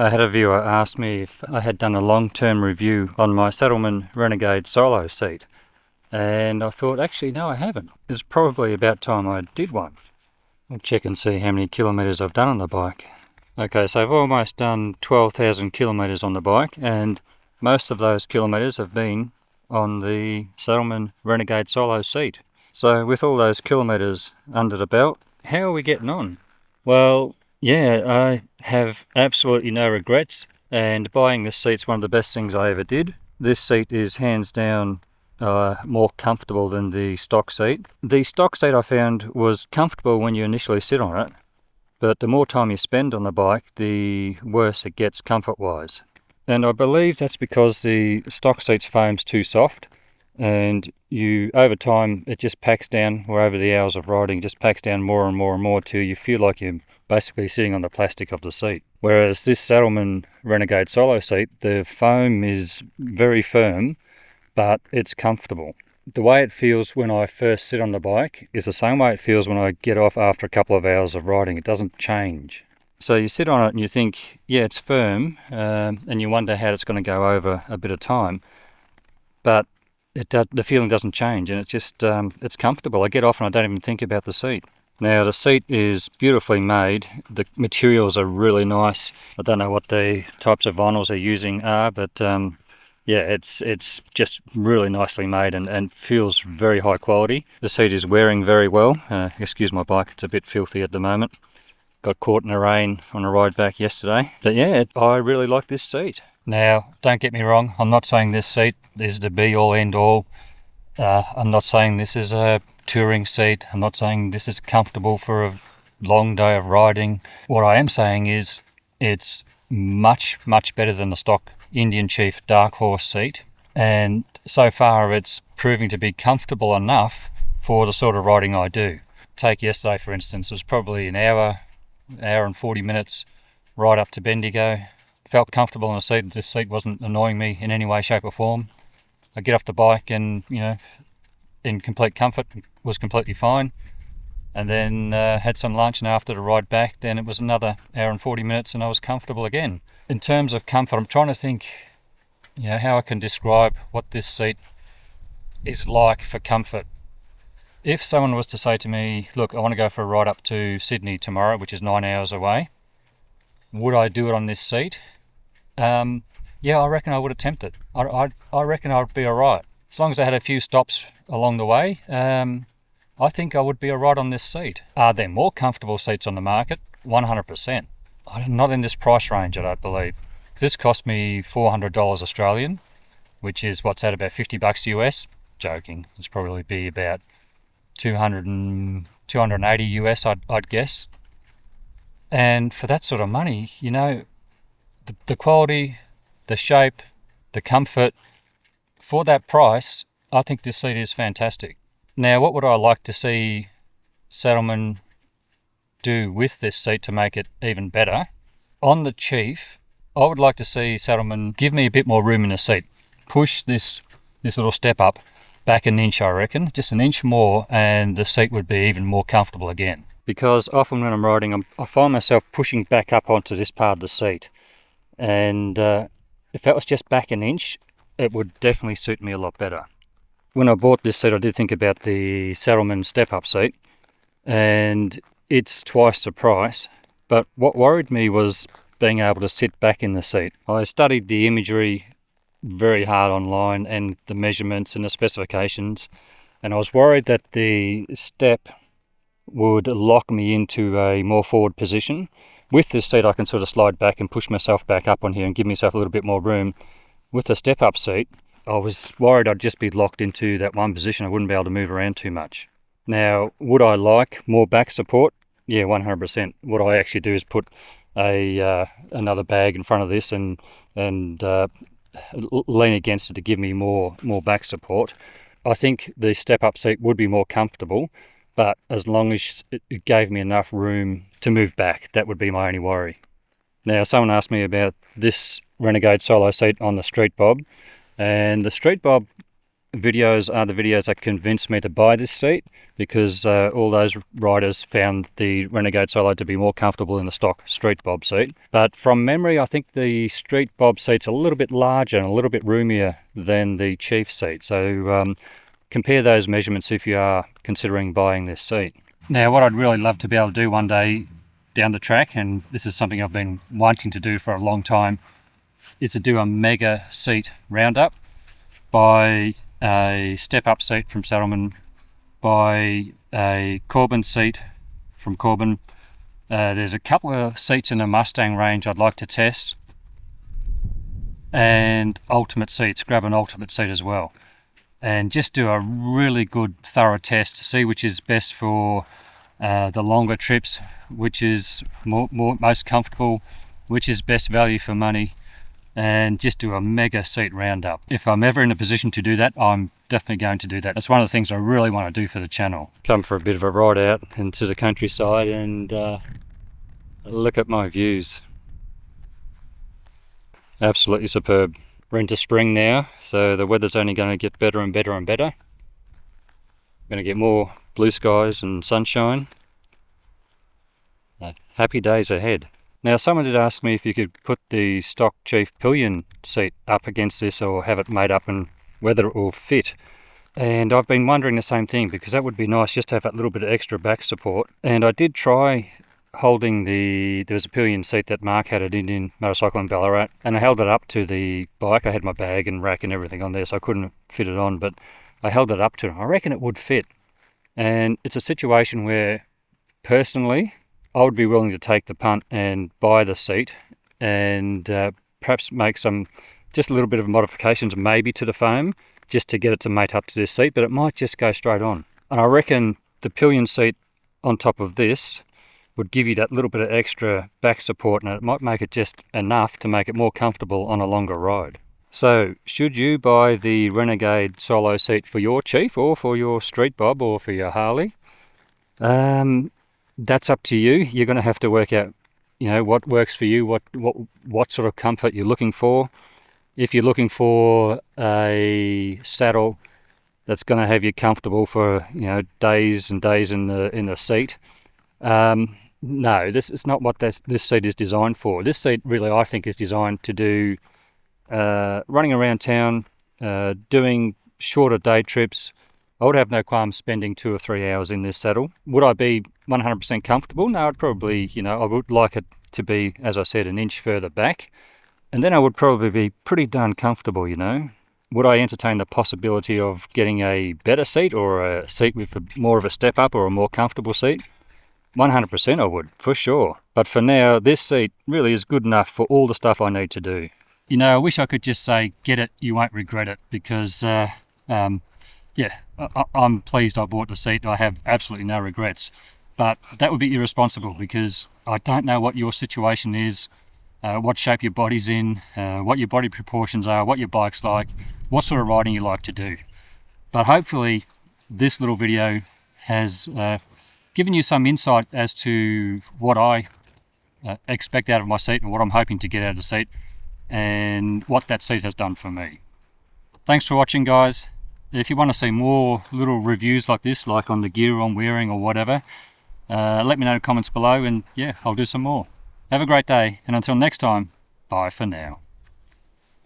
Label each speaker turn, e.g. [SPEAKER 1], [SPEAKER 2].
[SPEAKER 1] I had a viewer ask me if I had done a long-term review on my Saddlemen Renegade Solo seat, and I thought, actually, no, I haven't. It's probably about time I did one. I'll check and see how many kilometres I've done on the bike. Okay, so I've almost done 12,000 kilometres on the bike, and most of those kilometres have been on the Saddlemen Renegade Solo seat. So with all those kilometres under the belt, how are we getting on? Well, yeah, I have absolutely no regrets, and buying this seat's one of the best things I ever did. This seat is hands down more comfortable than the stock seat. The stock seat I found was comfortable when you initially sit on it, but the more time you spend on the bike, the worse it gets comfort-wise. And I believe that's because the stock seat's foam's too soft, and over time it just packs down, or over the hours of riding, just packs down more and more and more till you feel like you're basically sitting on the plastic of the seat. Whereas this Saddlemen Renegade Solo seat, the foam is very firm, but it's comfortable. The way it feels when I first sit on the bike is the same way it feels when I get off after a couple of hours of riding. It doesn't change. So you sit on it and you think, yeah, it's firm, and you wonder how it's going to go over a bit of time, but the feeling doesn't change, and it's just it's comfortable. I get off and I don't even think about the seat. Now, the seat is beautifully made. The materials are really nice. I don't know what the types of vinyls they're using are, but yeah, it's just really nicely made and feels very high quality. The seat is wearing very well. Excuse my bike, it's a bit filthy at the moment. Got caught in the rain on a ride back yesterday. But yeah, I really like this seat. Now, don't get me wrong, I'm not saying this seat is the be-all, end-all. I'm not saying this is a touring seat. I'm not saying this is comfortable for a long day of riding. What I am saying is it's much, much better than the stock Indian Chief Dark Horse seat. And so far it's proving to be comfortable enough for the sort of riding I do. Take yesterday, for instance, it was probably an hour and 40 minutes right up to Bendigo. Felt comfortable in the seat. The seat wasn't annoying me in any way, shape or form. I get off the bike and, in complete comfort, was completely fine. And then had some lunch, and after the ride back, then it was another hour and 40 minutes and I was comfortable again. In terms of comfort, I'm trying to think how I can describe what this seat is like for comfort. If someone was to say to me, look, I want to go for a ride up to Sydney tomorrow, which is 9 hours away, would I do it on this seat? Yeah, I reckon I would attempt it. I reckon I would be alright. As long as I had a few stops along the way, I think I would be alright on this seat. Are there more comfortable seats on the market? 100%. Not in this price range, I don't believe. This cost me $400 Australian, which is what's at about $50 US. Joking. It's probably be about 280 US, I'd guess. And for that sort of money, the quality, the shape, the comfort, for that price, I think this seat is fantastic. Now, what would I like to see Saddlemen do with this seat to make it even better? On the Chief, I would like to see Saddlemen give me a bit more room in the seat. Push this little step up back an inch, I reckon, just an inch more, and the seat would be even more comfortable again. Because often when I'm riding, I find myself pushing back up onto this part of the seat. And if that was just back an inch, it would definitely suit me a lot better. When I bought this seat, I did think about the Saddlemen step-up seat, and it's twice the price. But what worried me was being able to sit back in the seat. I studied the imagery very hard online and the measurements and the specifications, and I was worried that the step would lock me into a more forward position. With this seat, I can sort of slide back and push myself back up on here and give myself a little bit more room. With the step-up seat, I was worried I'd just be locked into that one position. I wouldn't be able to move around too much. Now, would I like more back support? Yeah, 100%. What I actually do is put another bag in front of this and lean against it to give me more back support. I think the step-up seat would be more comfortable, but as long as it gave me enough room to move back, that would be my only worry. Now, someone asked me about this Renegade Solo seat on the Street Bob, and the Street Bob videos are the videos that convinced me to buy this seat, because all those riders found the Renegade Solo to be more comfortable than the stock Street Bob seat. But from memory, I think the Street Bob seat's a little bit larger and a little bit roomier than the Chief seat. So compare those measurements if you are considering buying this seat. Now, what I'd really love to be able to do one day down the track, and this is something I've been wanting to do for a long time, is to do a mega seat roundup. Buy a step-up seat from Saddlemen, buy a Cowan seat from Cowan. There's a couple of seats in the Mustang range I'd like to test, and ultimate seats, grab an ultimate seat as well, and just do a really good thorough test to see which is best for the longer trips, which is most comfortable, which is best value for money, and just do a mega seat roundup. If I'm ever in a position to do that, I'm definitely going to do that. That's one of the things I really want to do for the channel. Come for a bit of a ride out into the countryside and look at my views. Absolutely superb. We're into spring now, so the weather's only going to get better and better and better. We're going to get more blue skies and sunshine. Happy days ahead. Now, someone did ask me if you could put the stock Chief pillion seat up against this or have it made up and whether it will fit. And I've been wondering the same thing, because that would be nice just to have that little bit of extra back support. And I did try holding there was a pillion seat that Mark had at Indian Motorcycle in Ballarat, and I held it up to the bike. I had my bag and rack and everything on there, so I couldn't fit it on, but I held it up to it. I reckon it would fit. And it's a situation where, personally, I would be willing to take the punt and buy the seat and perhaps make just a little bit of modifications maybe to the foam just to get it to mate up to this seat, but it might just go straight on. And I reckon the pillion seat on top of this would give you that little bit of extra back support, and it might make it just enough to make it more comfortable on a longer ride. So, should you buy the Renegade Solo seat for your Chief or for your Street Bob or for your Harley? That's up to you. You're going to have to work out, what works for you, what sort of comfort you're looking for. If you're looking for a saddle that's going to have you comfortable for days and days in the seat, no, this is not what this seat is designed for. This seat really, I think, is designed to do running around town, doing shorter day trips. I would have no qualms spending 2 or 3 hours in this saddle. Would I be 100% comfortable? No, I'd probably, I would like it to be, as I said, an inch further back. And then I would probably be pretty darn comfortable, Would I entertain the possibility of getting a better seat or a seat with more of a step up or a more comfortable seat? 100% I would, for sure. But for now, this seat really is good enough for all the stuff I need to do. I wish I could just say, get it, you won't regret it, because I'm pleased I bought the seat. I have absolutely no regrets. But that would be irresponsible, because I don't know what your situation is, what shape your body's in, what your body proportions are, what your bike's like, what sort of riding you like to do. But hopefully this little video has given you some insight as to what I expect out of my seat and what I'm hoping to get out of the seat and what that seat has done for me. Thanks for watching, guys. If you want to see more little reviews like this, like on the gear I'm wearing or whatever, let me know in the comments below, and I'll do some more. Have a great day, and until next time, bye for now.